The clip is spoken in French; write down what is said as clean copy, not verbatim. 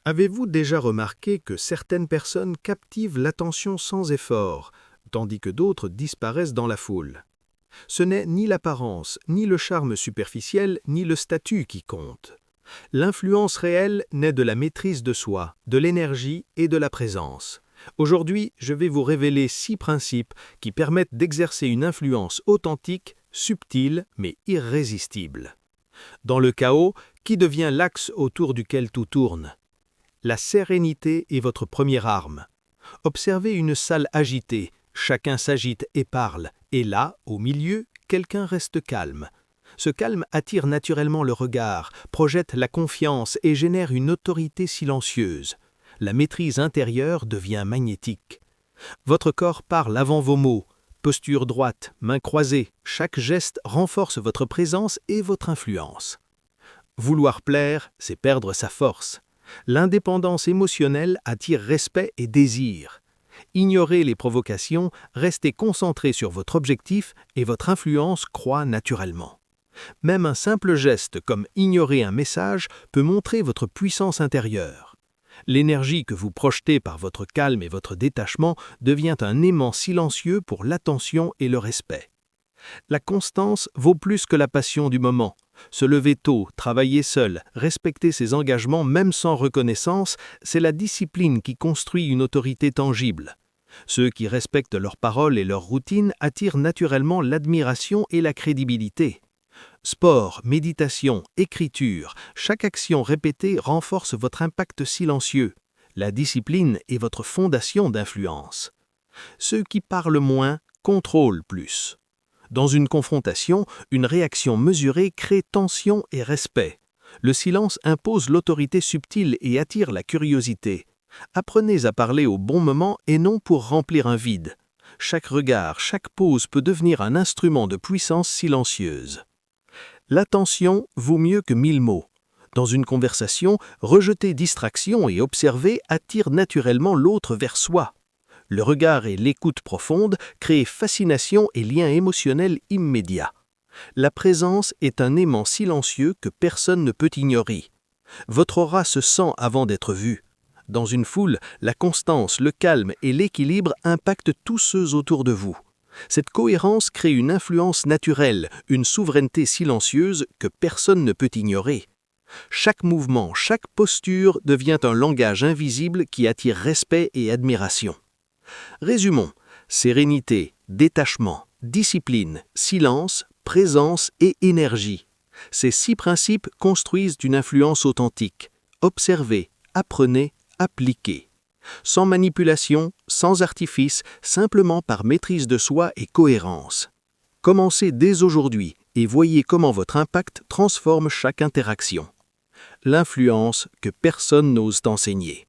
Avez-vous déjà remarqué que certaines personnes captivent l'attention sans effort, tandis que d'autres disparaissent dans la foule? Ce n'est ni l'apparence, ni le charme superficiel, ni le statut qui compte. L'influence réelle naît de la maîtrise de soi, de l'énergie et de la présence. Aujourd'hui, je vais vous révéler 6 principes qui permettent d'exercer une influence authentique, subtile mais irrésistible. Dans le chaos, qui devient l'axe autour duquel tout tourne? La sérénité est votre première arme. Observez une salle agitée, chacun s'agite et parle, et là, au milieu, quelqu'un reste calme. Ce calme attire naturellement le regard, projette la confiance et génère une autorité silencieuse. La maîtrise intérieure devient magnétique. Votre corps parle avant vos mots. Posture droite, mains croisées, chaque geste renforce votre présence et votre influence. Vouloir plaire, c'est perdre sa force. L'indépendance émotionnelle attire respect et désir. Ignorez les provocations, restez concentré sur votre objectif et votre influence croît naturellement. Même un simple geste comme ignorer un message peut montrer votre puissance intérieure. L'énergie que vous projetez par votre calme et votre détachement devient un aimant silencieux pour l'attention et le respect. La constance vaut plus que la passion du moment. Se lever tôt, travailler seul, respecter ses engagements même sans reconnaissance, c'est la discipline qui construit une autorité tangible. Ceux qui respectent leurs paroles et leurs routines attirent naturellement l'admiration et la crédibilité. Sport, méditation, écriture, chaque action répétée renforce votre impact silencieux. La discipline est votre fondation d'influence. Ceux qui parlent moins contrôlent plus. Dans une confrontation, une réaction mesurée crée tension et respect. Le silence impose l'autorité subtile et attire la curiosité. Apprenez à parler au bon moment et non pour remplir un vide. Chaque regard, chaque pause peut devenir un instrument de puissance silencieuse. L'attention vaut mieux que 1000 mots. Dans une conversation, rejeter distraction et observer attire naturellement l'autre vers soi. Le regard et l'écoute profonde créent fascination et lien émotionnel immédiat. La présence est un aimant silencieux que personne ne peut ignorer. Votre aura se sent avant d'être vue. Dans une foule, la constance, le calme et l'équilibre impactent tous ceux autour de vous. Cette cohérence crée une influence naturelle, une souveraineté silencieuse que personne ne peut ignorer. Chaque mouvement, chaque posture devient un langage invisible qui attire respect et admiration. Résumons, sérénité, détachement, discipline, silence, présence et énergie. Ces 6 principes construisent une influence authentique. Observez, apprenez, appliquez. Sans manipulation, sans artifice, simplement par maîtrise de soi et cohérence. Commencez dès aujourd'hui et voyez comment votre impact transforme chaque interaction. L'influence que personne n'ose enseigner.